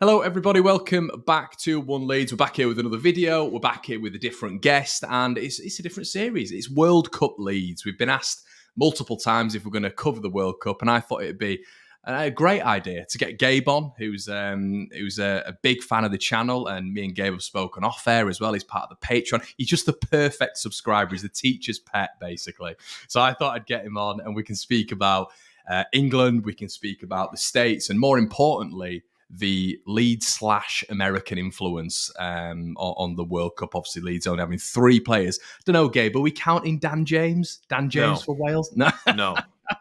Hello, everybody. Welcome back to One Leeds. We're back here with another video. We're back here with a different guest, and it's a different series. It's World Cup Leeds. We've been asked multiple times if we're going to cover the World Cup, and I thought it'd be a great idea to get Gabe on, who's a big fan of the channel, and me and Gabe have spoken off air as well. He's part of the Patreon. He's just the perfect subscriber. He's the teacher's pet, basically. So I thought I'd get him on, and we can speak about England. We can speak about the States, and more importantly, the Leeds/American influence on the World Cup. Obviously, Leeds only having 3 players. Don't know, Gabe, are we counting Dan James? Dan James for Wales? No. No.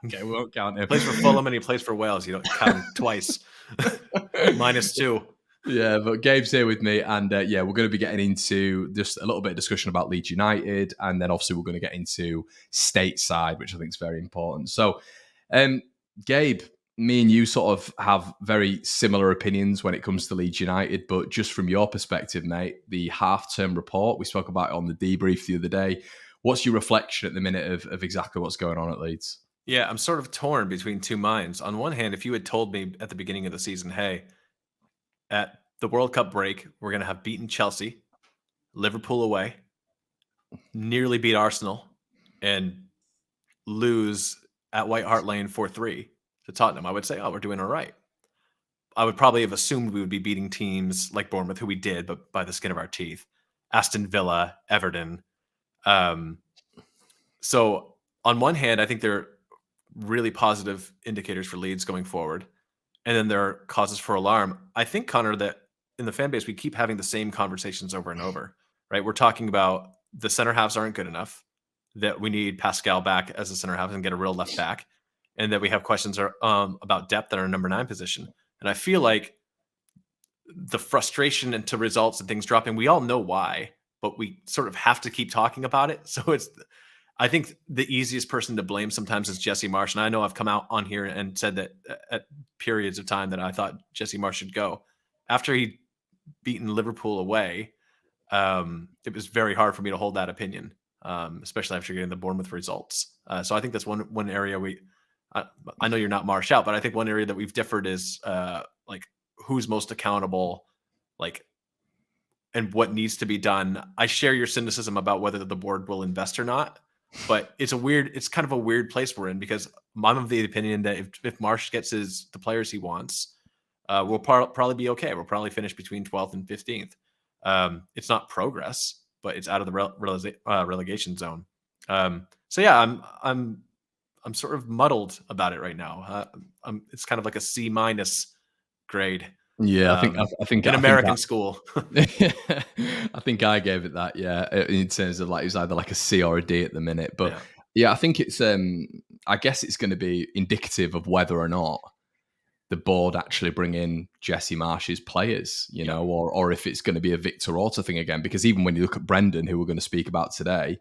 Okay, we won't count him. He plays for Fulham and he plays for Wales. You don't count him twice. -2. Yeah, but Gabe's here with me, and we're going to be getting into just a little bit of discussion about Leeds United, and then obviously we're going to get into stateside, which I think is very important. So, Gabe, me and you sort of have very similar opinions when it comes to Leeds United, but just from your perspective, mate, the half-term report, we spoke about it on the debrief the other day. What's your reflection at the minute of exactly what's going on at Leeds? Yeah, I'm sort of torn between two minds. On one hand, if you had told me at the beginning of the season, hey, at the World Cup break, we're going to have beaten Chelsea, Liverpool away, nearly beat Arsenal, and lose at White Hart Lane 4-3 to Tottenham, I would say, oh, we're doing all right. I would probably have assumed we would be beating teams like Bournemouth, who we did, but by the skin of our teeth, Aston Villa, Everton. So on one hand, I think they're really positive indicators for Leeds going forward. And then there are causes for alarm. I think, Connor, that in the fan base, we keep having the same conversations over and over, right? We're talking about the center halves aren't good enough, that we need Pascal back as a center half and get a real left back, and that we have questions about depth at our number 9 position. And I feel like the frustration into results and things dropping, we all know why, but we sort of have to keep talking about it. So I think the easiest person to blame sometimes is Jesse Marsch. And I know I've come out on here and said that at periods of time that I thought Jesse Marsch should go. After he'd beaten Liverpool away, it was very hard for me to hold that opinion, especially after getting the Bournemouth results. So I think that's one area I know you're not Marsch out, but I think one area that we've differed is like who's most accountable, like, and what needs to be done. I share your cynicism about whether the board will invest or not, but it's kind of a weird place we're in, because I'm of the opinion that if Marsch gets the players he wants, we'll probably be okay. We'll probably finish between 12th and 15th. It's not progress, but it's out of the relegation zone. So yeah, I'm sort of muddled about it right now. It's kind of like a C- grade. Yeah, I think in American school. I think I gave it that. Yeah, in terms of like it's either like a C or a D at the minute. But yeah I think it's I guess it's going to be indicative of whether or not the board actually bring in Jesse Marsch's players, you know, or if it's going to be a Victor Orta thing again. Because even when you look at Brenden, who we're going to speak about today,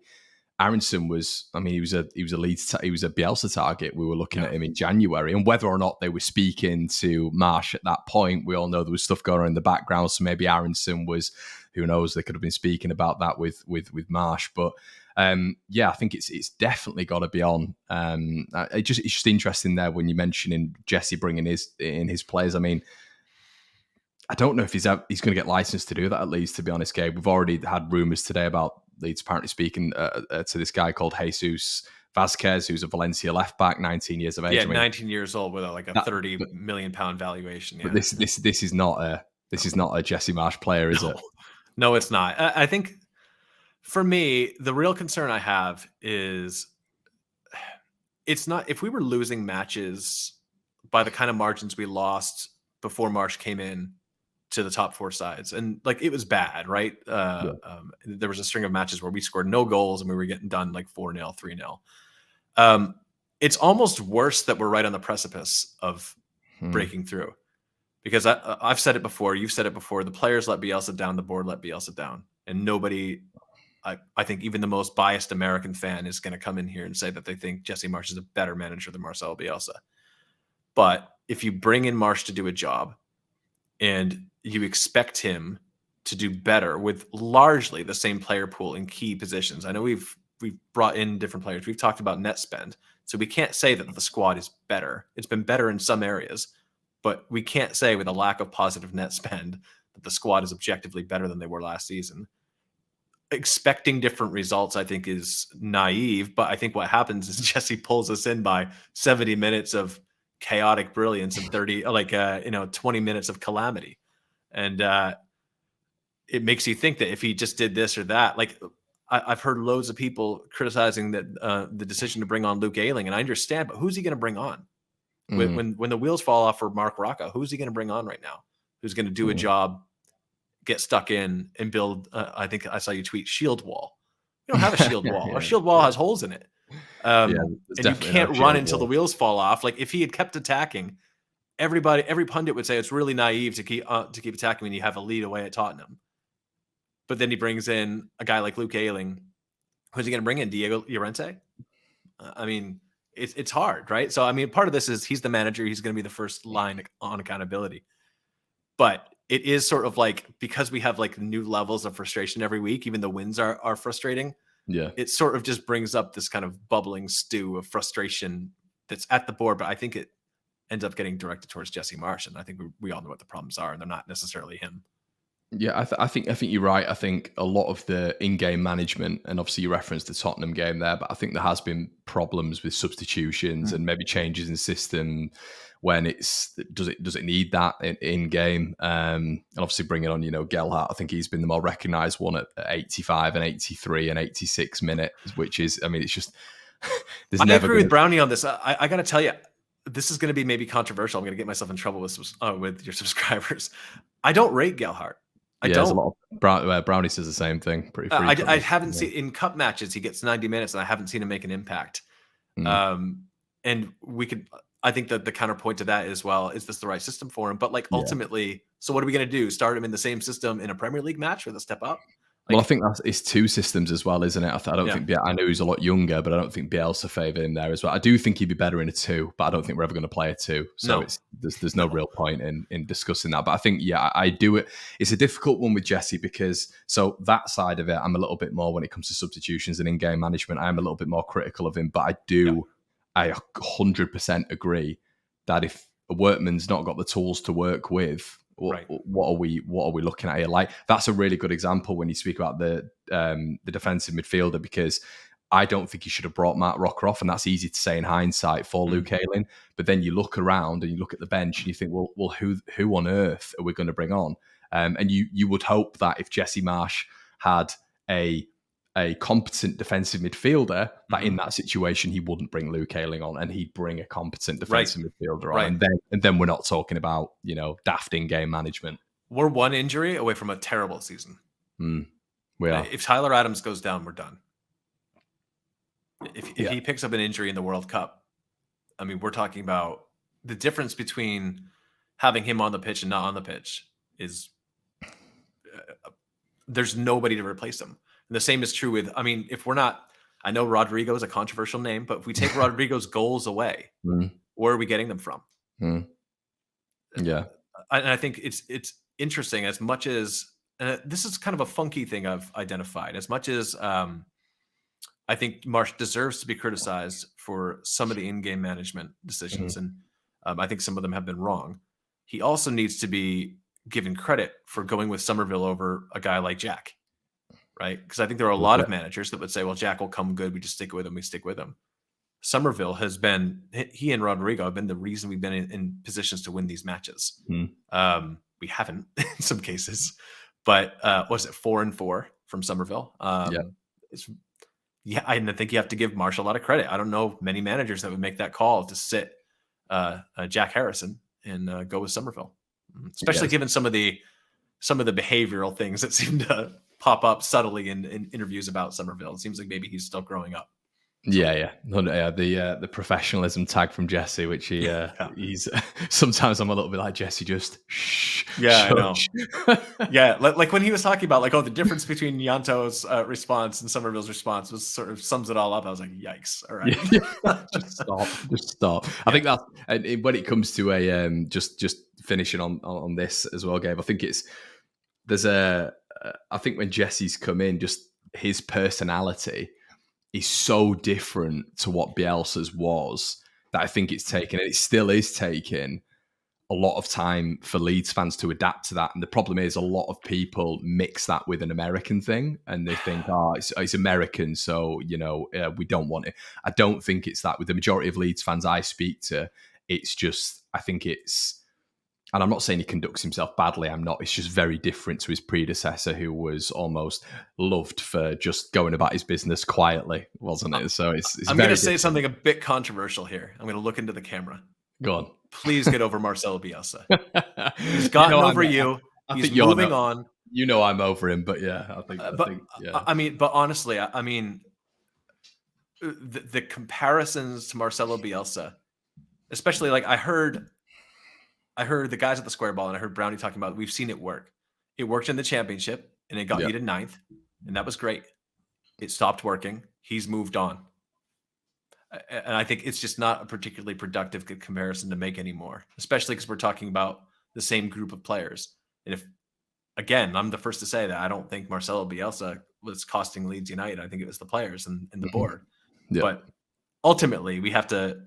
Aaronson was, I mean, he was a Bielsa target. We were looking at him in January, and whether or not they were speaking to Marsch at that point, we all know there was stuff going on in the background. So maybe Aaronson was, who knows, they could have been speaking about that with Marsch. But I think it's definitely got to be on. It's just interesting there when you're mentioning Jesse bringing his players. I mean, I don't know if he's going to get licensed to do that at Leeds, to be honest, Gabe. We've already had rumours today about Leeds apparently speaking to this guy called Jesus Vazquez, who's a Valencia left back, 19 years of age. Yeah, 19 years old with like a £30 million valuation. Yeah. But this is not a Jesse Marsch player, is it? No, it's not. I think for me, the real concern I have is it's not, if we were losing matches by the kind of margins we lost before Marsch came in to the top 4 sides, and like it was bad, right? There was a string of matches where we scored no goals and we were getting done like 4-0, 3-0. It's almost worse that we're right on the precipice of breaking through, because I've said it before, you've said it before, the players let Bielsa down, the board let Bielsa down, and nobody, I think even the most biased American fan is going to come in here and say that they think Jesse Marsch is a better manager than Marcelo Bielsa. But if you bring in Marsch to do a job and you expect him to do better with largely the same player pool in key positions. I know we've brought in different players. We've talked about net spend. So we can't say that the squad is better. It's been better in some areas, but we can't say with a lack of positive net spend that the squad is objectively better than they were last season. Expecting different results, I think, is naive, but I think what happens is Jesse pulls us in by 70 minutes of chaotic brilliance and 20 minutes of calamity. And it makes you think that if he just did this or that, like I've heard loads of people criticizing that the decision to bring on Luke Ayling, and I understand, but who's he going to bring on? When the wheels fall off for Mark Rocca, who's he going to bring on right now? Who's going to do a job, get stuck in, and build? I think I saw you tweet shield wall. You don't have a shield wall. Our shield wall has holes in it, and you can't run until the wheels fall off. Like if he had kept attacking, every pundit would say it's really naive to keep attacking when you have a lead away at Tottenham. But then he brings in a guy like Luke Ayling. Who's he going to bring in? Diego Llorente? I mean, it's hard, right? So, I mean, part of this is he's the manager. He's going to be the first line on accountability. But it is sort of like, because we have like new levels of frustration every week, even the wins are frustrating. Yeah. It sort of just brings up this kind of bubbling stew of frustration that's at the board. But I think it ends up getting directed towards Jesse Marsh. And I think we all know what the problems are, and they're not necessarily him. Yeah, I think you're right. I think a lot of the in-game management, and obviously you referenced the Tottenham game there, but I think there has been problems with substitutions and maybe changes in system when does it need that in game? And obviously bringing on Gelhardt, I think he's been the more recognised one at 85 and 83 and 86 minutes, which is, I mean, it's just I agree with Brownie on this. I got to tell you, this is going to be maybe controversial. I'm going to get myself in trouble with your subscribers. I don't rate Gelhardt. I don't. A lot of Brownie says the same thing. Pretty I haven't seen in cup matches. He gets 90 minutes, and I haven't seen him make an impact. And we could. I think that the counterpoint to that is, well, is this the right system for him? But like ultimately, so what are we going to do? Start him in the same system in a Premier League match with a step up? Well, I think it's two systems as well, isn't it? I don't think I know he's a lot younger, but I don't think Bielsa favour him there as well. I do think he'd be better in a 2, but I don't think we're ever going to play a 2. So there's no real point in discussing that. But I think, I do it. It's a difficult one with Jesse because that side of it, I'm a little bit more when it comes to substitutions and in-game management. I am a little bit more critical of him, but I 100% agree that if a workman's not got the tools to work with, what are we looking at here? Like, that's a really good example when you speak about the defensive midfielder, because I don't think he should have brought Matt Rocker off, and that's easy to say in hindsight for Luke Ayling. But then you look around and you look at the bench and you think, well, who on earth are we going to bring on? And you would hope that if Jesse Marsh had a competent defensive midfielder, that in that situation he wouldn't bring Luke Ayling on, and he'd bring a competent defensive midfielder on, and then we're not talking about daft in-game management. We're one injury away from a terrible season. We are. If Tyler Adams goes down, we're done. If he picks up an injury in the World Cup, I mean, we're talking about the difference between having him on the pitch and not on the pitch is there's nobody to replace him. And the same is true with, I mean, if we're not, I know Rodrigo is a controversial name, but if we take Rodrigo's goals away, where are we getting them from? Yeah. And I think it's interesting, as much as, this is kind of a funky thing I've identified, as much as I think Marsh deserves to be criticized for some of the in-game management decisions. And I think some of them have been wrong. He also needs to be given credit for going with Somerville over a guy like Jack. Right? Because I think there are a lot of managers that would say, well, Jack will come good. We just stick with him. We stick with him. Somerville has been, he and Rodrigo have been the reason we've been in positions to win these matches. We haven't in some cases, but was it 4-4 from Somerville? And I think you have to give Marsh a lot of credit. I don't know many managers that would make that call to sit Jack Harrison and go with Somerville, especially given some of the behavioral things that seem to pop up subtly in interviews about Somerville. It seems like maybe he's still growing up. The professionalism tag from Jesse, which he's sometimes I'm a little bit like, Jesse, just shh. Yeah, shush. I know. Like when he was talking about the difference between Yanto's response and Somerville's response was sort of sums it all up. I was like, yikes! All right, just stop. I think that, and when it comes to a just finishing on this as well, Gabe, I think I think when Jesse's come in, just his personality is so different to what Bielsa's was that I think it's taken, and it still is taking, a lot of time for Leeds fans to adapt to that. And the problem is a lot of people mix that with an American thing and they think, oh, it's American, so, we don't want it. I don't think it's that. With the majority of Leeds fans I speak to, it's just, I think it's, and I'm not saying he conducts himself badly, I'm not. It's just very different to his predecessor, who was almost loved for just going about his business quietly, wasn't it? So it's I'm going to say something a bit controversial here. I'm going to look into the camera. Go on. Please get over Marcelo Bielsa. He's gotten over you. He's moving on. I'm over him, but yeah, I think. But honestly, the comparisons to Marcelo Bielsa, especially like I heard the guys at the Square Ball and I heard Brownie talking about, we've seen it work. It worked in the championship and it got you to 9th, and that was great. It stopped working. He's moved on. And I think it's just not a particularly productive comparison to make anymore, especially because we're talking about the same group of players. And again, I'm the first to say that I don't think Marcelo Bielsa was costing Leeds United. I think it was the players and the board. Yeah. But ultimately, we have to,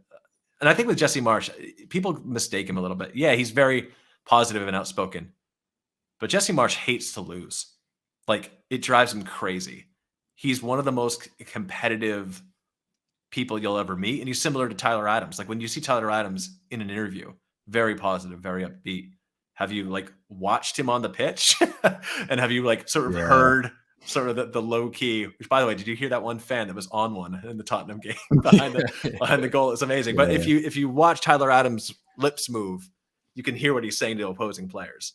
and I think with Jesse Marsch, people mistake him a little bit. Yeah, he's very positive and outspoken, but Jesse Marsch hates to lose. Like, it drives him crazy. He's one of the most competitive people you'll ever meet, and he's similar to Tyler Adams. Like, when you see Tyler Adams in an interview, very positive, very upbeat. Have you like watched him on the pitch? And have you like sort of heard sort of the low key, which, by the way, did you hear that one fan that was on one in the Tottenham game behind the goal? It's amazing. But if you watch Tyler Adams' lips move, you can hear what he's saying to opposing players.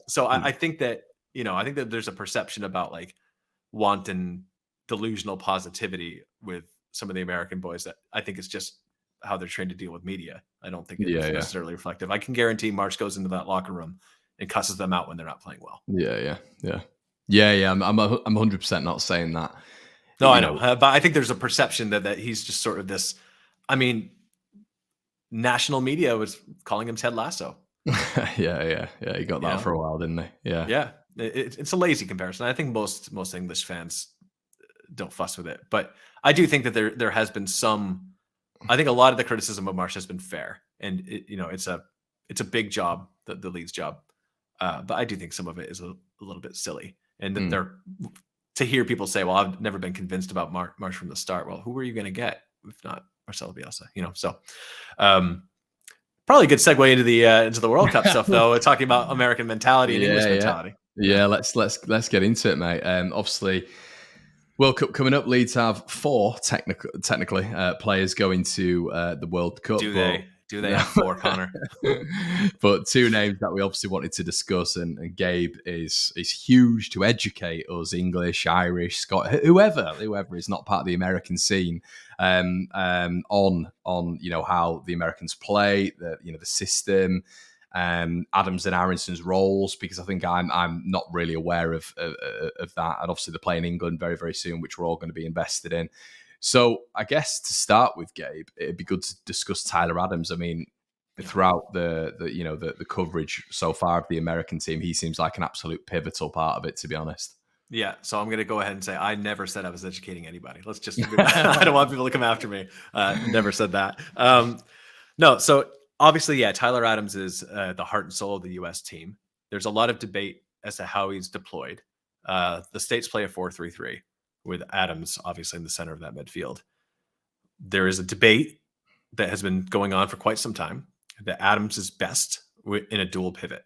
So I think that, I think that there's a perception about like wanton delusional positivity with some of the American boys that I think it's just how they're trained to deal with media. I don't think it's necessarily reflective. I can guarantee Marsch goes into that locker room and cusses them out when they're not playing well. Yeah. I'm 100% not saying that. No, I know. But I think there's a perception that he's just sort of this, I mean, national media was calling him Ted Lasso. Yeah. He got that for a while, didn't he? Yeah. It's a lazy comparison. I think most English fans don't fuss with it, but I do think that there has been some. I think a lot of the criticism of Marsch has been fair, and it's a big job, the Leeds job, but I do think some of it is a little bit silly, and they're to hear people say, "Well, I've never been convinced about Marsch from the start." Well, who are you going to get if not Marcelo Bielsa? So probably a good segue into the World Cup stuff, though. Talking about American mentality and English mentality. Yeah, let's get into it, mate. Obviously, World Cup coming up. Leeds have 4 technically players going to the World Cup. Do they have 4, Connor? But 2 names that we obviously wanted to discuss, and Gabe is huge to educate us, English, Irish, Scott, whoever is not part of the American scene, on how the Americans play, the system. Adams and Aaronson's roles, because I think I'm not really aware of that, and obviously they're playing England very, very soon, which we're all going to be invested in. So I guess to start with, Gabe, it'd be good to discuss Tyler Adams. I mean, throughout the coverage so far of the American team, he seems like an absolute pivotal part of it, to be honest. Yeah, so I'm going to go ahead and say I never said I was educating anybody. Let's just I don't want people to come after me. Never said that. No, so obviously, Tyler Adams is the heart and soul of the U.S. team. There's a lot of debate as to how he's deployed. The States play a 4-3-3 with Adams obviously in the center of that midfield. There is a debate that has been going on for quite some time that Adams is best in a dual pivot,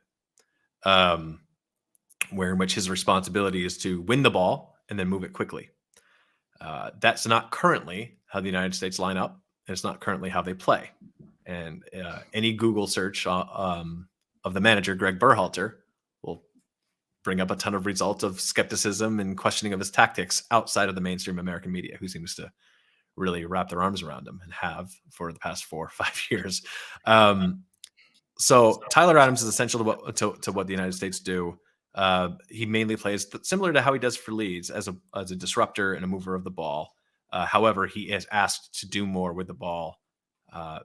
where in which his responsibility is to win the ball and then move it quickly. That's not currently how the United States line up, and it's not currently how they play. And any Google search of the manager, Greg Berhalter, will bring up a ton of results of skepticism and questioning of his tactics outside of the mainstream American media, who seems to really wrap their arms around him and have for the past 4 or 5 years. So Tyler Adams is essential to what the United States do. He mainly plays similar to how he does for Leeds as a disruptor and a mover of the ball. However, he is asked to do more with the ball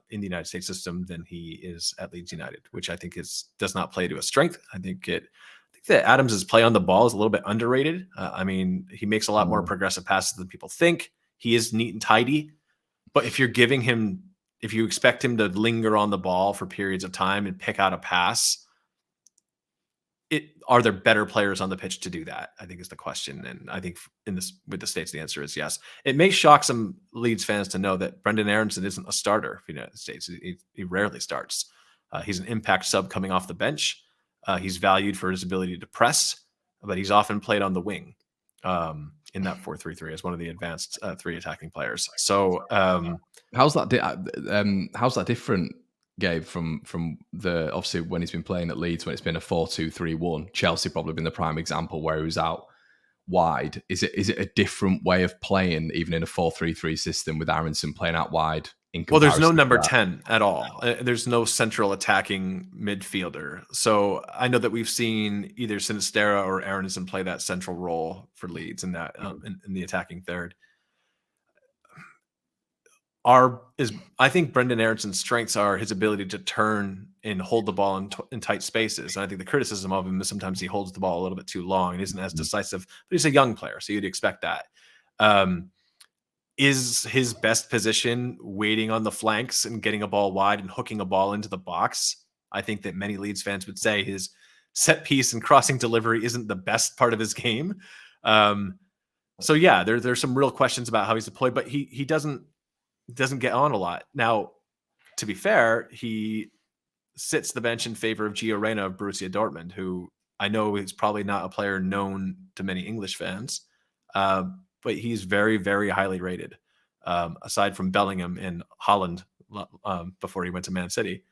in the United States system than he is at Leeds United, which I think does not play to his strength. I think that Adams' play on the ball is a little bit underrated. I mean, he makes a lot more progressive passes than people think. He is neat and tidy, but if you're giving him if you expect him to linger on the ball for periods of time and pick out a pass, are there better players on the pitch to do that? I think is the question. And I think with the States, the answer is yes. It may shock some Leeds fans to know that Brenden Aaronson isn't a starter for the United States. He rarely starts. He's an impact sub coming off the bench. He's valued for his ability to press, but he's often played on the wing in that 4-3-3 as one of the advanced 3 attacking players. So how's that different, Gabe, from the obviously when he's been playing at Leeds when it's been a 4-2-3-1? Chelsea probably been the prime example where he was out wide. Is it a different way of playing even in a 4-3-3 system with Aaronson playing out wide? Well, there's no number 10 at all. There's no central attacking midfielder. So I know that we've seen either Sinistera or Aaronson play that central role for Leeds in that in the attacking third. I think Brenden Aaronson's strengths are his ability to turn and hold the ball in tight spaces. And I think the criticism of him is sometimes he holds the ball a little bit too long and isn't as decisive, but he's a young player, so you'd expect that. Is his best position waiting on the flanks and getting a ball wide and hooking a ball into the box? I think that many Leeds fans would say his set piece and crossing delivery isn't the best part of his game. So yeah, there's some real questions about how he's deployed, but he doesn't get on a lot. Now, to be fair, he sits the bench in favor of Gio Reyna of Borussia Dortmund, who I know is probably not a player known to many English fans, but he's very, very highly rated. Aside from Bellingham and Holland before he went to Man City,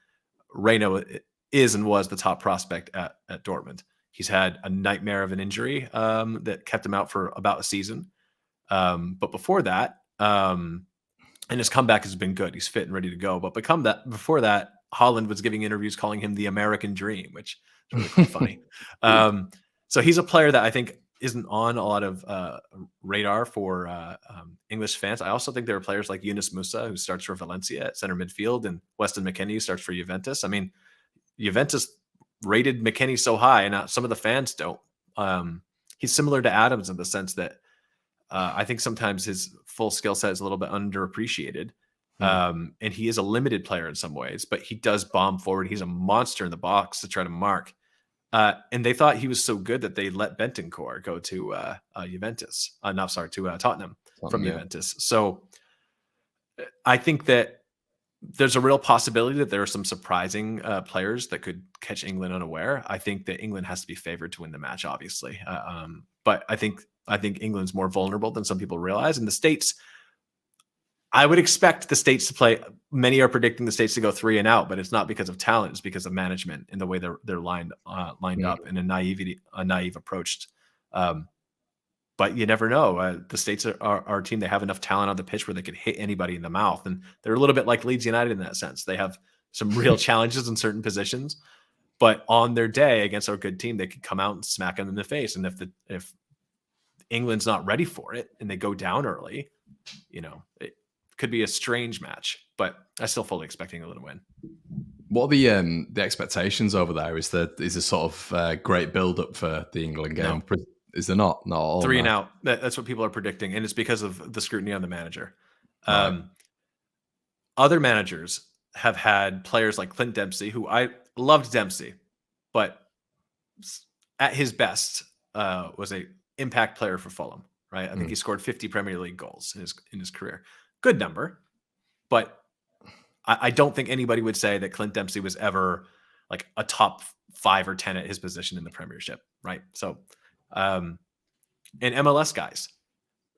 Reyna is and was the top prospect at Dortmund. He's had a nightmare of an injury that kept him out for about a season. But before that, and his comeback has been good. He's fit and ready to go. But before that, Holland was giving interviews calling him the American Dream, which is really quite funny. So he's a player that I think isn't on a lot of radar for English fans. I also think there are players like Yunus Musa, who starts for Valencia at center midfield, and Weston McKennie, who starts for Juventus. I mean, Juventus rated McKennie so high, and some of the fans don't. He's similar to Adams in the sense that I think sometimes his full skill set is a little bit underappreciated. And he is a limited player in some ways, but he does bomb forward. He's a monster in the box to try to mark. And they thought he was so good that they let Bentancur go to Juventus. To Tottenham from Juventus. So I think that there's a real possibility that there are some surprising players that could catch England unaware. I think that England has to be favored to win the match, obviously. But I think England's more vulnerable than some people realize. And the States, I would expect the States to play. Many are predicting the States to go 3 and out, but it's not because of talent; it's because of management and the way they're lined up and a naive approach. But you never know. The States are a team. They have enough talent on the pitch where they could hit anybody in the mouth, and they're a little bit like Leeds United in that sense. They have some real challenges in certain positions, but on their day against a good team, they could come out and smack them in the face. And if England's not ready for it and they go down early, it could be a strange match, but I still fully expect England to win. What are the expectations over there? Is there a sort of great build up for the England game? No. Is there not? Not all. 3 and out. That's what people are predicting, and it's because of the scrutiny on the manager. Right. Other managers have had players like Clint Dempsey, who I loved Dempsey, but at his best was a impact player for Fulham. Right? I think he scored 50 Premier League goals in his career. Good number, but I don't think anybody would say that Clint Dempsey was ever like a top 5 or 10 at his position in the Premiership, right? So, and MLS guys,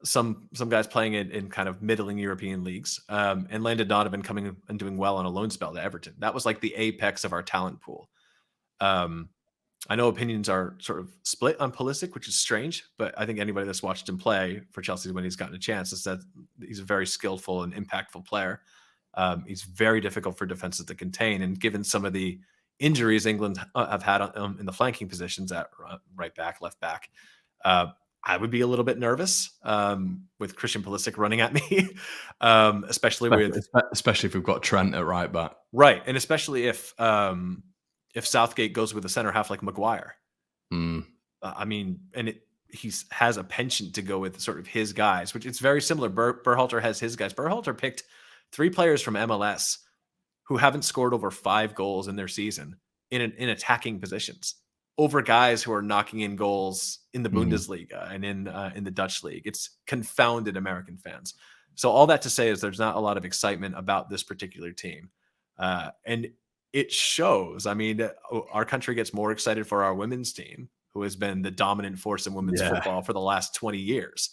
some guys playing in kind of middling European leagues, and Landon Donovan coming and doing well on a loan spell to Everton. That was like the apex of our talent pool. I know opinions are sort of split on Pulisic, which is strange, but I think anybody that's watched him play for Chelsea when he's gotten a chance has said he's a very skillful and impactful player. He's very difficult for defenses to contain. And given some of the injuries England have had in the flanking positions at right back, left back, I would be a little bit nervous with Christian Pulisic running at me, especially if we've got Trent at right back. Right. And especially if Southgate goes with a center half like Maguire. I mean, and he has a penchant to go with sort of his guys, which it's very similar. Berhalter has his guys. Berhalter picked 3 players from MLS who haven't scored over 5 goals in their season in attacking positions over guys who are knocking in goals in the Bundesliga and in the Dutch league. It's confounded American fans. So all that to say is there's not a lot of excitement about this particular team. And it shows. I mean, our country gets more excited for our women's team, who has been the dominant force in women's football for the last 20 years.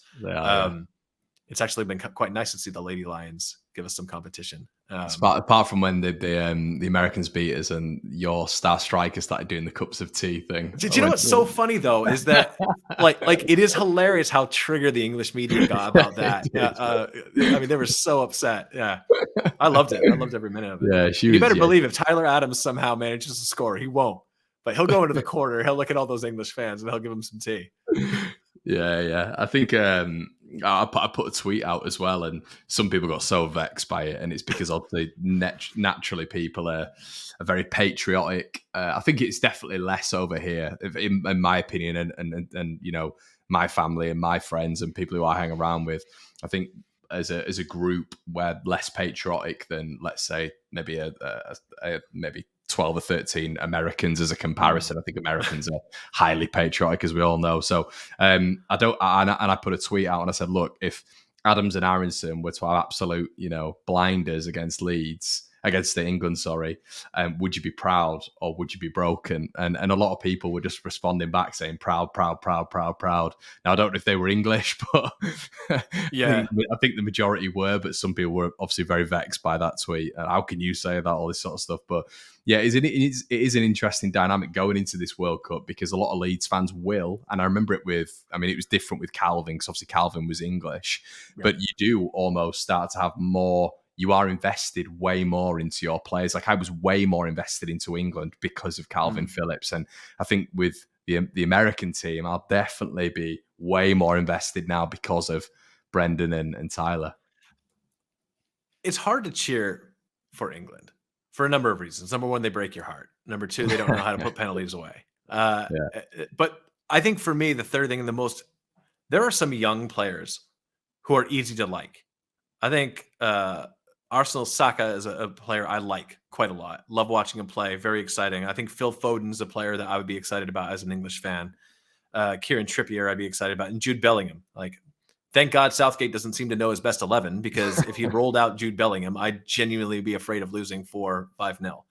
It's actually been quite nice to see the Lady Lions give us some competition. Apart from when the Americans beat us and your star striker started doing the cups of tea thing. Did you know what's so funny though is that like it is hilarious how triggered the English media got about that. I mean, they were so upset. Yeah, I loved it. I loved every minute of it. Yeah, you better believe if Tyler Adams somehow manages to score, he won't. But he'll go into the corner. He'll look at all those English fans and he'll give them some tea. Yeah. I think I put a tweet out as well, and some people got so vexed by it, and it's because obviously naturally people are very patriotic. I think it's definitely less over here, in my opinion, and you know, my family and my friends and people who I hang around with. I think as a group, we're less patriotic than, let's say, maybe maybe 12 or 13 Americans as a comparison. I think Americans are highly patriotic, as we all know. So I put a tweet out and I said, look, if Adams and Aaronson were to have absolute, blinders against England, would you be proud or would you be broken? And a lot of people were just responding back saying proud, proud, proud, proud, proud. Now, I don't know if they were English, but yeah, I think the majority were, but some people were obviously very vexed by that tweet. And how can you say that, all this sort of stuff? But yeah, it is an interesting dynamic going into this World Cup, because a lot of Leeds fans will, and I remember it was different with Calvin, because obviously Calvin was English, but you do almost start to have more. You are invested way more into your players. Like I was way more invested into England because of Calvin Phillips. And I think with the American team, I'll definitely be way more invested now because of Brenden and Tyler. It's hard to cheer for England for a number of reasons. Number one, they break your heart. Number two, they don't know how to put penalties away. But I think for me, the third thing and there are some young players who are easy to like. I think Arsenal Saka is a player I like quite a lot. Love watching him play. Very exciting. I think Phil Foden's a player that I would be excited about as an English fan. Kieran Trippier I'd be excited about. And Jude Bellingham. Thank God Southgate doesn't seem to know his best 11, because if he rolled out Jude Bellingham, I'd genuinely be afraid of losing 4-5-0.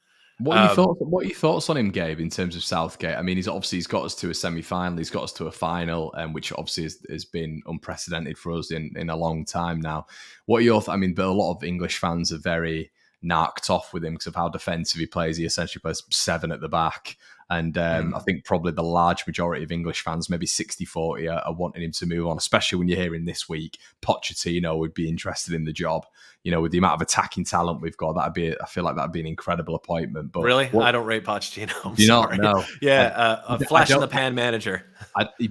What are your thoughts on him, Gabe, in terms of Southgate? I mean, he's got us to a semi-final, he's got us to a final, which obviously has been unprecedented for us in a long time now. What are your? But a lot of English fans are very narked off with him because of how defensive he plays. He essentially plays 7 at the back. And I think probably the large majority of English fans, maybe 60-40, are wanting him to move on, especially when you're hearing this week Pochettino would be interested in the job. With the amount of attacking talent we've got, I feel like that'd be an incredible appointment. But really, I don't rate Pochettino. I'm sorry. Not? No. Yeah, a flash in the pan manager.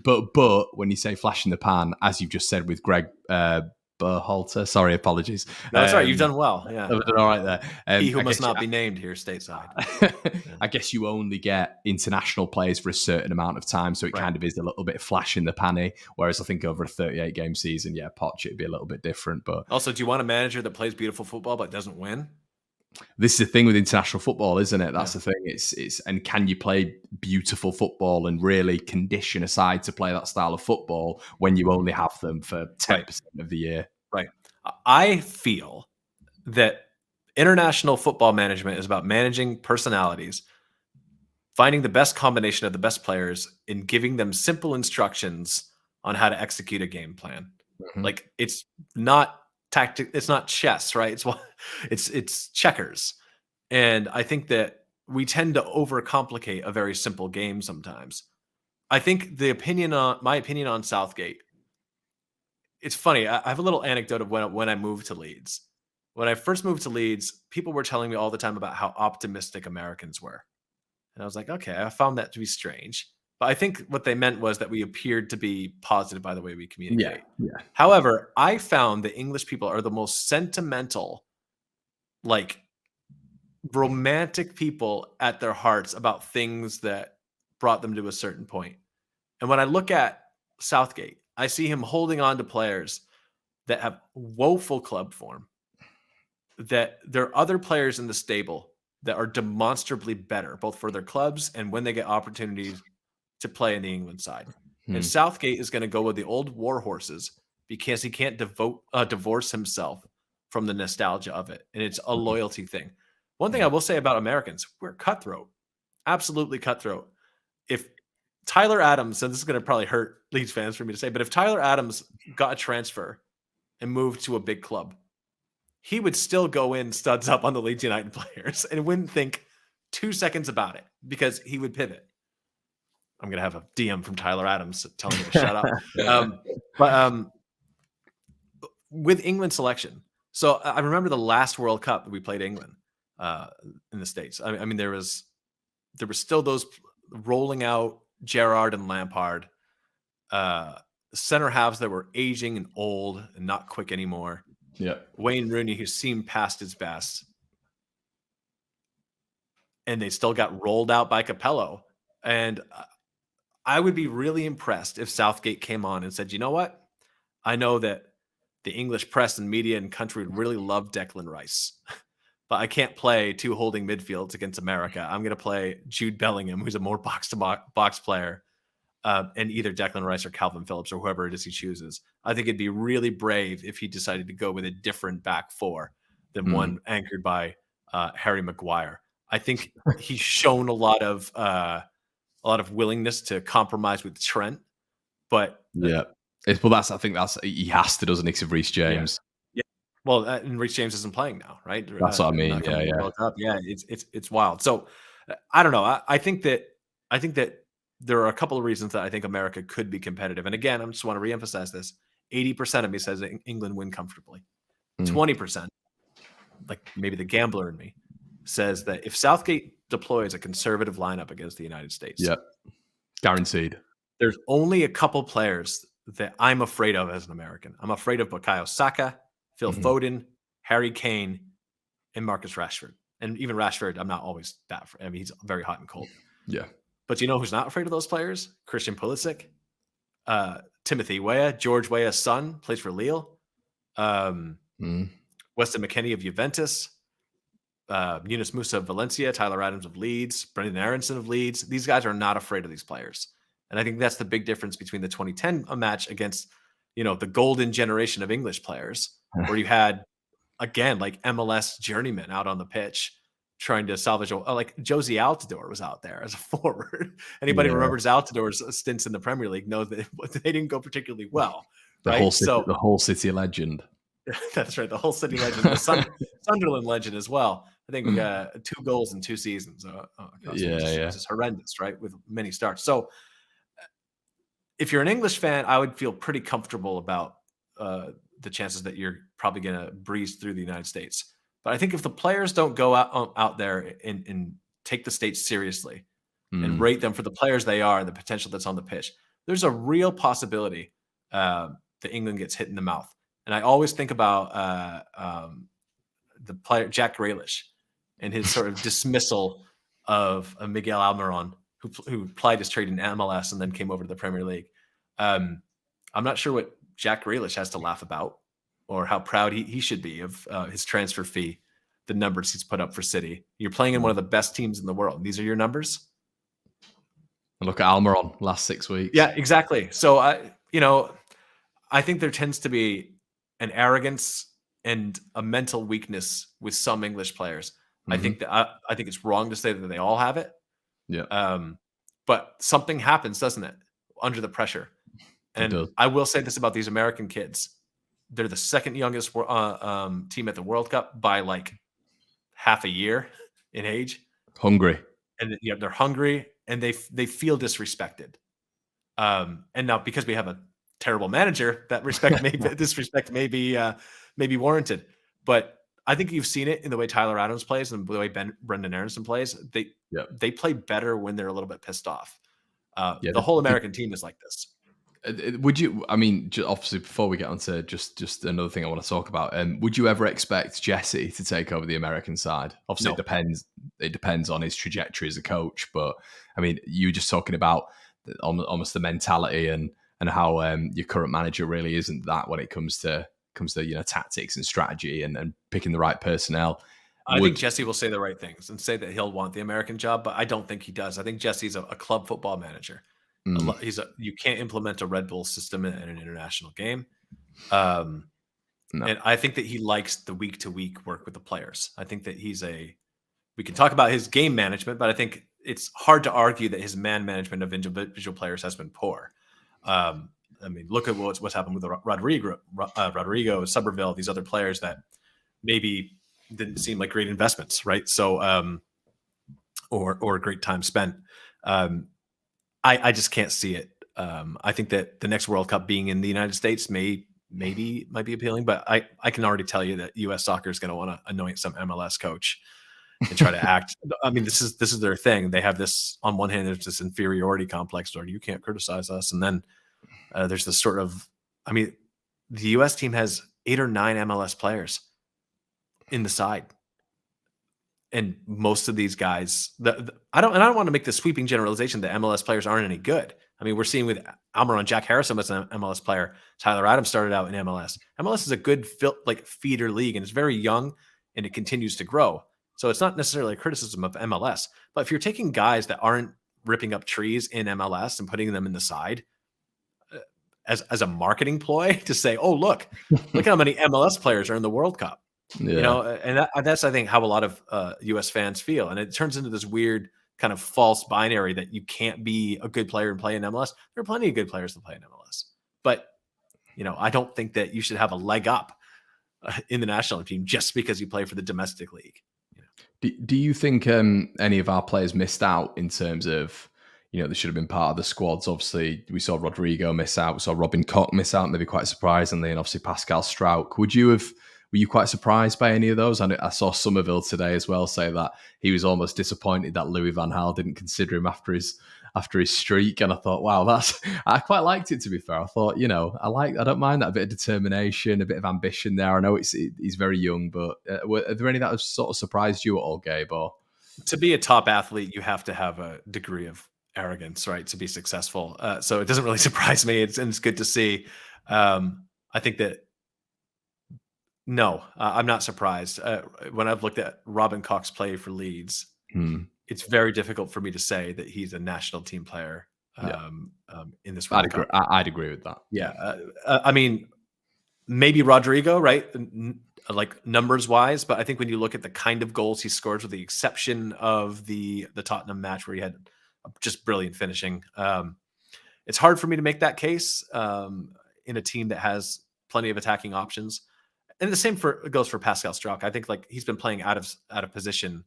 But when you say flash in the pan, as you've just said with Greg Berhalter, sorry, apologies. No, that's right. You've done well. Yeah, I've done all right there. He who must not be named here stateside. I guess you only get international players for a certain amount of time, so it kind of is a little bit flash in the panny. Whereas I think over a 38-game season, Poch, it'd be a little bit different. But also, do you want a manager that plays beautiful football but doesn't win? This is the thing with international football, isn't it? That's the thing. It's and can you play beautiful football and really condition a side to play that style of football when you only have them for 10% of the year? Right. I feel that international football management is about managing personalities, finding the best combination of the best players, and giving them simple instructions on how to execute a game plan. It's not tactic. It's not chess, right? It's checkers. And I think that we tend to overcomplicate a very simple game sometimes. I think my opinion on Southgate, it's funny. I have a little anecdote of when I moved to Leeds. When I first moved to Leeds, people were telling me all the time about how optimistic Americans were. And I was like, okay, I found that to be strange. But I think what they meant was that we appeared to be positive by the way we communicate. Yeah. However, I found that English people are the most sentimental, romantic people at their hearts about things that brought them to a certain point. And when I look at Southgate, I see him holding on to players that have woeful club form, that there are other players in the stable that are demonstrably better, both for their clubs and when they get opportunities to play in the England side. And Southgate is going to go with the old war horses because he can't divorce himself from the nostalgia of it. And it's a loyalty thing. One thing I will say about Americans, we're cutthroat, absolutely cutthroat. If Tyler Adams, and this is going to probably hurt Leeds fans for me to say, but if Tyler Adams got a transfer and moved to a big club, he would still go in studs up on the Leeds United players and wouldn't think 2 seconds about it because he would pivot. I'm going to have a DM from Tyler Adams telling me to shut up. But with England selection, so I remember the last World Cup that we played England in the States. I mean, there was still those rolling out Gerrard and Lampard, center halves that were aging and old and not quick anymore. Yeah, Wayne Rooney, who seemed past his best, and they still got rolled out by Capello. And I would be really impressed if Southgate came on and said, you know what? I know that the English press and media and country would really love Declan Rice, but I can't play two holding midfields against America. I'm going to play Jude Bellingham, who's a more box-to-box player, and either Declan Rice or Calvin Phillips or whoever it is he chooses. I think it'd be really brave if he decided to go with a different back four than one anchored by Harry Maguire. I think he's shown a lot of willingness to compromise with Trent, but I think he has to, doesn't he, because of Reece James. Yeah. Well, and Reece James isn't playing now, right? That's what I mean. It's wild. So I don't know. I think that there are a couple of reasons that I think America could be competitive. And again, I just want to reemphasize this: 80% of me says that England win comfortably. 20%, like maybe the gambler in me, says that if Southgate deploys a conservative lineup against the United States, guaranteed. There's only a couple players that I'm afraid of as an American. I'm afraid of Bukayo Saka, Phil Foden, Harry Kane, and Marcus Rashford. And even Rashford, I'm not always that. I mean, he's very hot and cold. Yeah. But you know who's not afraid of those players? Christian Pulisic, Timothy Weah, George Weah's son, plays for Lille. Weston McKennie of Juventus. Yunus Musa of Valencia, Tyler Adams of Leeds, Brenden Aaronson of Leeds. These guys are not afraid of these players. And I think that's the big difference between the 2010 match against, the golden generation of English players, where you had, again, like MLS journeymen out on the pitch trying to salvage, like Josie Altidore was out there as a forward. Anybody who remembers Altidore's stints in the Premier League knows that they didn't go particularly well. The whole city legend. That's right. The whole city legend, the Sunderland legend as well. I think 2 goals in 2 seasons. Which is horrendous, right? With many starts. So if you're an English fan, I would feel pretty comfortable about the chances that you're probably going to breeze through the United States. But I think if the players don't go out there and take the States seriously and rate them for the players they are and the potential that's on the pitch, there's a real possibility that England gets hit in the mouth. And I always think about the player Jack Grealish and his sort of dismissal of Miguel Almiron, who plied his trade in MLS and then came over to the Premier League. I'm not sure what Jack Grealish has to laugh about or how proud he should be of his transfer fee, the numbers he's put up for City. You're playing in one of the best teams in the world. These are your numbers? And look at Almiron last 6 weeks. Yeah, exactly. So, I think there tends to be an arrogance and a mental weakness with some English players. I think it's wrong to say that they all have it. Yeah. But something happens, doesn't it, under the pressure? And I will say this about these American kids: they're the second youngest team at the World Cup by like half a year in age. Hungry, and they're hungry, and they feel disrespected. And now because we have a terrible manager, that disrespect may be warranted. But I think you've seen it in the way Tyler Adams plays and the way Brenden Aaronson plays. They play better when they're a little bit pissed off. The whole American team is like this. Would you? I mean, obviously, before we get on to just another thing I want to talk about, would you ever expect Jesse to take over the American side? Obviously, no. It depends on his trajectory as a coach. But I mean, you were just talking about almost the mentality and how your current manager really isn't that when it comes to comes to tactics and strategy and picking the right personnel. I think Jesse will say the right things and say that he'll want the American job, but I don't think he does. I think Jesse's a club football manager. You can't implement a Red Bull system in an international game. No. And I think that he likes the week-to-week work with the players. I think that we can talk about his game management, but I think it's hard to argue that his man management of individual players has been poor. Look at what's happened with Rodrigo, Somerville, these other players that maybe didn't seem like great investments, right? So, or great time spent. I just can't see it. I think that the next World Cup being in the United States might be appealing, but I can already tell you that U.S. soccer is going to want to anoint some MLS coach and try to act. This is their thing. They have this, on one hand, there's this inferiority complex where you can't criticize us, and then there's this sort of, the U.S. team has 8 or 9 MLS players in the side. And most of these guys, I don't want to make the sweeping generalization that MLS players aren't any good. We're seeing with Almiron, Jack Harrison was an MLS player. Tyler Adams started out in MLS. MLS is a good feeder league, and it's very young, and it continues to grow. So it's not necessarily a criticism of MLS. But if you're taking guys that aren't ripping up trees in MLS and putting them in the side as a marketing ploy to say, oh, look how many MLS players are in the World Cup. Yeah. And that's, I think, how a lot of U.S. fans feel. And it turns into this weird kind of false binary that you can't be a good player and play in MLS. There are plenty of good players that play in MLS. But, I don't think that you should have a leg up in the national team just because you play for the domestic league. Do you think any of our players missed out in terms of, they should have been part of the squads? Obviously, we saw Rodrigo miss out. We saw Robin Koch miss out, maybe quite surprisingly, and obviously Pascal Strauch. Were you quite surprised by any of those? I saw Somerville today as well say that he was almost disappointed that Louis van Gaal didn't consider him after his streak. And I thought, wow, I quite liked it, to be fair. I thought, I don't mind that bit of determination, a bit of ambition there. I know he's very young, but are there any that have sort of surprised you at all, Gabe? Or to be a top athlete, you have to have a degree of arrogance, right, to be successful. So it doesn't really surprise me. It's good to see. I think that. No, I'm not surprised. When I've looked at Robin Koch's play for Leeds, it's very difficult for me to say that he's a national team player in this World Cup. I'd agree with that. Yeah. Maybe Rodrigo, right? Like numbers wise, but I think when you look at the kind of goals he scores, with the exception of the Tottenham match where he had just brilliant finishing, it's hard for me to make that case in a team that has plenty of attacking options. And the same goes for Pascal Strauch. I think he's been playing out of position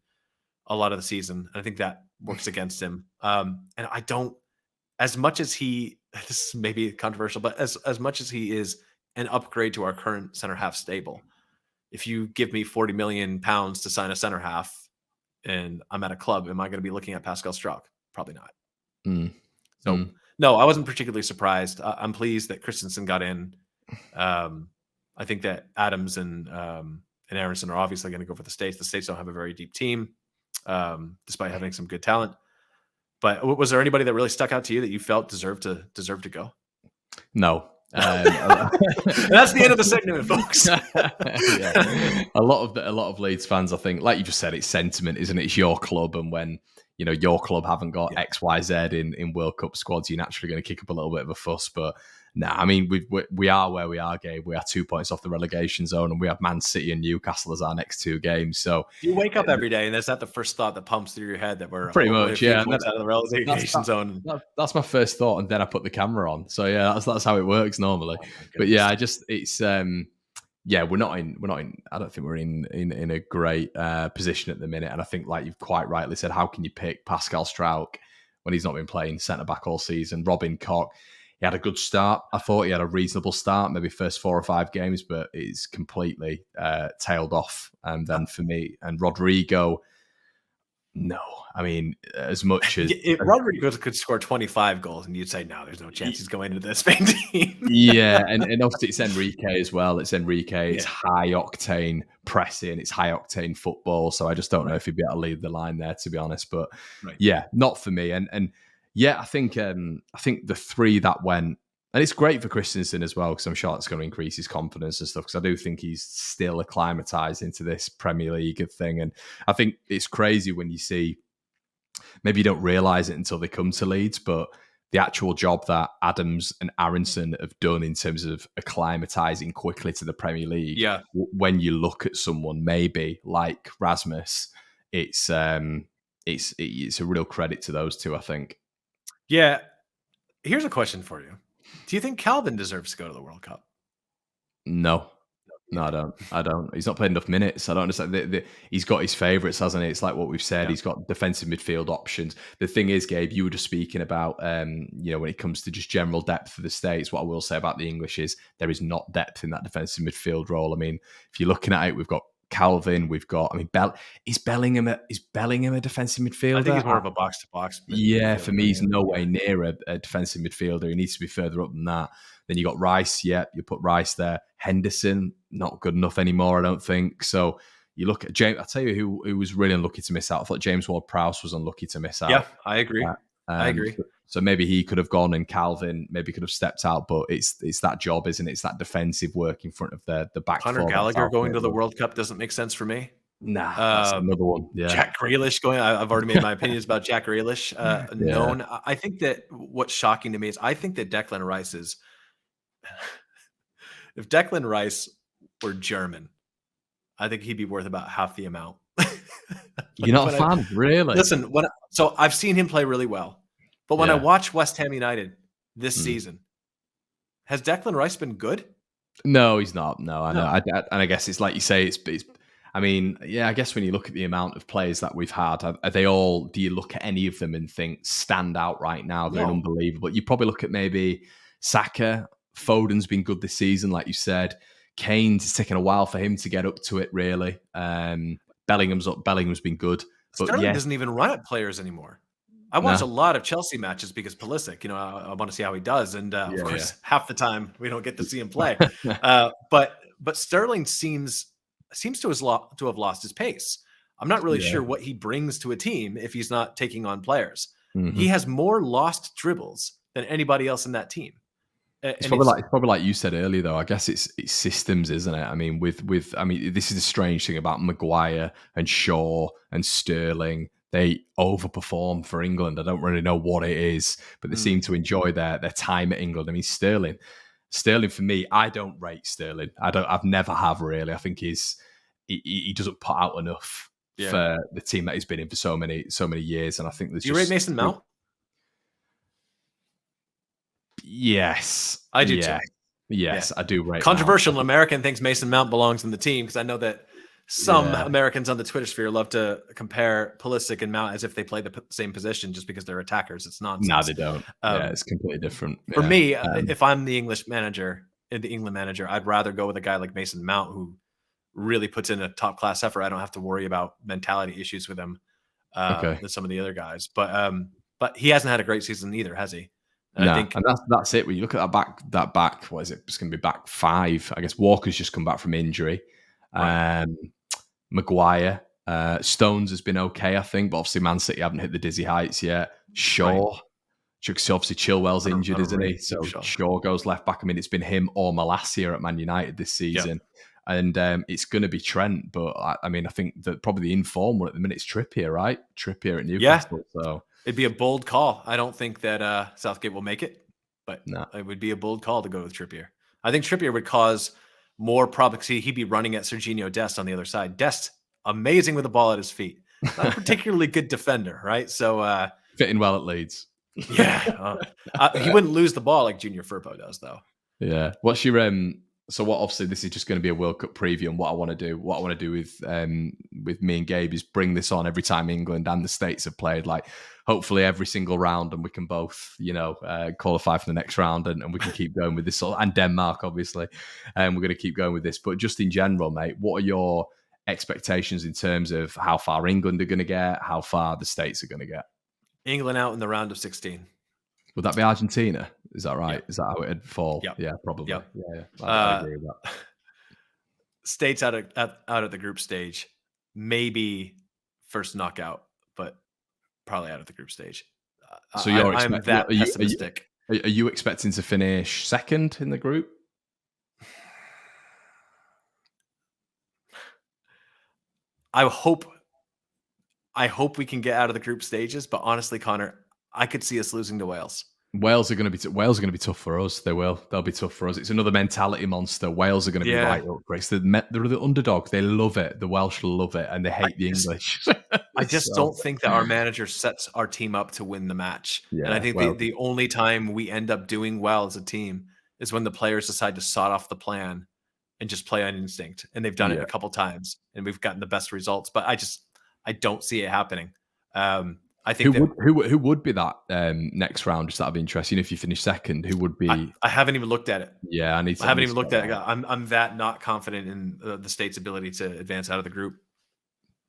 a lot of the season. And I think that works against him. And I don't, as much as this is maybe controversial, but as much as he is an upgrade to our current center half stable, if you give me 40 million pounds to sign a center half and I'm at a club, am I going to be looking at Pascal Strauch? Probably not. So no, I wasn't particularly surprised. I'm pleased that Christensen got in. I think that Adams and Aaronson are obviously going to go for the States. The States don't have a very deep team, despite having some good talent. But was there anybody that really stuck out to you that you felt deserved to go? No. That's the end of the segment, folks. Yeah. A lot of Leeds fans, I think, like you just said, it's sentiment, isn't it? It's your club, and when your club haven't got X, Y, Z in World Cup squads, you're naturally going to kick up a little bit of a fuss. But we are where we are, Gabe. We are 2 points off the relegation zone, and we have Man City and Newcastle as our next 2 games. So you wake up every day, and is that the first thought that pumps through your head that we're pretty much, yeah, out of the relegation zone? That's my first thought, and then I put the camera on. So yeah, that's how it works normally. But yeah, we're not in. I don't think we're in a great position at the minute. And I think, like you've quite rightly said, how can you pick Pascal Strauch when he's not been playing centre back all season? Robin Koch, he had a good start. I thought he had a reasonable start, maybe first 4 or 5 games, but it's completely tailed off. And then for me, and Rodrigo, no. As much as if Rodrigo could score 25 goals, and you'd say, no, there's no chance he's going into the Spain team. Yeah, and obviously it's Enrique as well. It's Enrique. It's high octane pressing. It's high octane football. So I just don't know if he'd be able to lead the line there, to be honest. But yeah, not for me. And yeah, I think the 3 that went And it's great for Christensen as well, because I'm sure it's going to increase his confidence and stuff, because I do think he's still acclimatized into this Premier League thing. And I think it's crazy when you see, maybe you don't realise it until they come to Leeds, but the actual job that Adams and Aaronson have done in terms of acclimatizing quickly to the Premier League, Yeah. when you look at someone maybe like Rasmus, it's a real credit to those two, I think. Yeah. Here's a question for you. Do you think Calvin deserves to go to the World Cup? No. No, I don't. He's not played enough minutes. I don't understand. He's got his favourites, hasn't he? It's like what we've said. Yeah. He's got defensive midfield options. The thing is, Gabe, you were just speaking about, when it comes to just general depth for the States, what I will say about the English is there is not depth in that defensive midfield role. I mean, if you're looking at it, we've got Calvin, we've got, is Bellingham a defensive midfielder? I think he's more of a box-to-box. Yeah, for me, he's no way near a defensive midfielder. He needs to be further up than that. Then you got Rice. Yeah, you put Rice there. Henderson, not good enough anymore, I don't think. So you look at James. I'll tell you who was really unlucky to miss out. I thought James Ward-Prowse was unlucky to miss out. Yeah, I agree. I agree. So maybe he could have gone, and Calvin maybe could have stepped out, but it's that job, isn't it? It's that defensive work in front of the back. Conor Gallagher going to the World Cup doesn't make sense for me. Nah, that's another one. Yeah. Jack Grealish going. I've already made my opinions about Jack Grealish known. I think that what's shocking to me is I think that Declan Rice is. If Declan Rice were German, I think he'd be worth about half the amount. You're not a fan, really? Listen, so I've seen him play really well, but when I watch West Ham United this season, has Declan Rice been good? No, he's not. No, I know. And I guess it's like you say, it's I mean, yeah, I guess when you look at the amount of players that we've had, are they all, do you look at any of them and think stand out right now? They're unbelievable. You probably look at maybe Saka. Foden's been good this season, like you said. Kane's, it's taken a while for him to get up to it, really. Bellingham's been good. But Sterling doesn't even run at players anymore. I watch a lot of Chelsea matches because Pulisic, I want to see how he does. And of course, half the time we don't get to see him play. But Sterling seems to have lost his pace. I'm not really sure what he brings to a team if he's not taking on players. Mm-hmm. He has more lost dribbles than anybody else in that team. It's probably like you said earlier, though. I guess it's systems, isn't it? I mean, this is a strange thing about Maguire and Shaw and Sterling. They overperform for England. I don't really know what it is, but they seem to enjoy their time at England. I mean, Sterling for me, I don't rate Sterling. I've never have really. I think he doesn't put out enough for the team that he's been in for so many years. And I think there's. Do you rate Mason Mount? Yes, I do too. Yes, I do rate. Controversial American thinks Mason Mount belongs in the team, because I know that some Americans on the Twitter sphere love to compare Pulisic and Mount as if they play the same position just because they're attackers. It's nonsense. No, they don't. It's completely different. For me, if I'm the England manager, I'd rather go with a guy like Mason Mount, who really puts in a top class effort. I don't have to worry about mentality issues with him than some of the other guys. But he hasn't had a great season either, has he? And I think, and that's it. When you look at that back, what is it? It's going to be back five. I guess Walker's just come back from injury. Right. Maguire, Stones has been okay, I think, but obviously Man City haven't hit the dizzy heights yet. Shaw, obviously Chilwell's injured, isn't he? So Shaw goes left back. I mean, it's been him or Malacia at Man United this season. Yep. And it's going to be Trent, but I mean, I think that probably the informed one at the minute is Trippier, right? Trippier at Newcastle. Yeah. So it'd be a bold call. I don't think that Southgate will make it, but it would be a bold call to go with Trippier. I think Trippier would cause more problems. He'd be running at Serginho Dest on the other side. Dest, amazing with the ball at his feet. Not a particularly good defender, right? So fitting well at Leeds. Yeah. He wouldn't lose the ball like Junior Firpo does, though. Yeah. What's your so what, obviously this is just going to be a World Cup preview, and what I want to do with me and Gabe is bring this on every time England and the States have played, like hopefully every single round, and we can both, qualify for the next round, and we can keep going with this, and Denmark, obviously. And we're going to keep going with this. But just in general, mate, what are your expectations in terms of how far England are going to get, how far the States are going to get? England out in the round of 16. Would that be Argentina? Is that right? Yep. Is that how it'd fall? Yep. Yeah, probably. Yep. Yeah. I agree with that. States out at the group stage, maybe first knockout, but probably out of the group stage. So I'm that pessimistic. Are you expecting to finish second in the group? I hope we can get out of the group stages, but honestly, Connor, I could see us losing to Wales. Wales are going to be tough for us. They will. They'll be tough for us. It's another mentality monster. Wales are going to be right up for it. They're the underdog. They love it. The Welsh love it, and they hate the English. I just don't think that our manager sets our team up to win the match. Yeah, and I think the only time we end up doing well as a team is when the players decide to sod off the plan and just play on instinct. And they've done it a couple times, and we've gotten the best results. But I don't see it happening. I think who would be that next round? Just out of interest, if you finish second, who would be? I haven't even looked at it. Yeah, I haven't even looked at it. I'm that not confident in the state's ability to advance out of the group.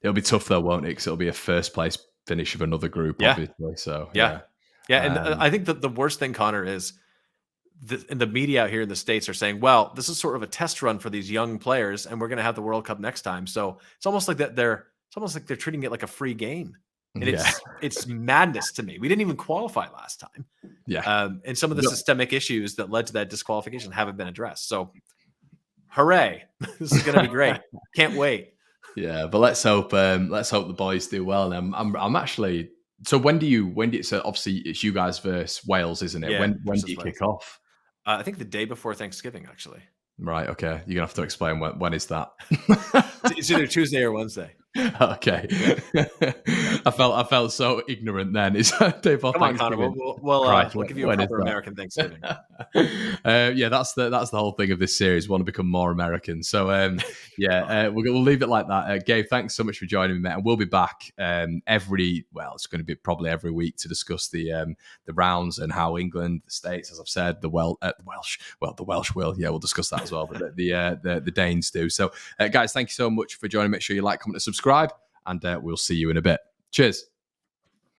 It'll be tough though, won't it? Because it'll be a first place finish of another group, obviously. So yeah. And I think that the worst thing, Connor, is the media out here in the States are saying, well, this is sort of a test run for these young players, and we're going to have the World Cup next time. So it's almost like they're treating it like a free game. And it's madness to me. We didn't even qualify last time. Yeah. And some of the systemic issues that led to that disqualification haven't been addressed. So hooray. This is going to be great. Can't wait. Yeah, but let's hope the boys do well. And I'm actually, so when do you, so obviously it's you guys versus Wales, isn't it? Yeah, when do you kick off? I think the day before Thanksgiving, actually. Right. Okay. You're gonna have to explain when is that? It's either Tuesday or Wednesday. Okay. I felt so ignorant then. It's day before Thanksgiving. We'll give you a proper American Thanksgiving. That's the whole thing of this series. We want to become more American. So we'll leave it like that. Gabe, thanks so much for joining me, mate. And we'll be back it's going to be probably every week to discuss the rounds and how England, the States, as I've said, the Welsh will. Yeah, we'll discuss that as well. But the Danes do. So guys, thank you so much for joining. Make sure you like, comment, and subscribe, and we'll see you in a bit. Cheers.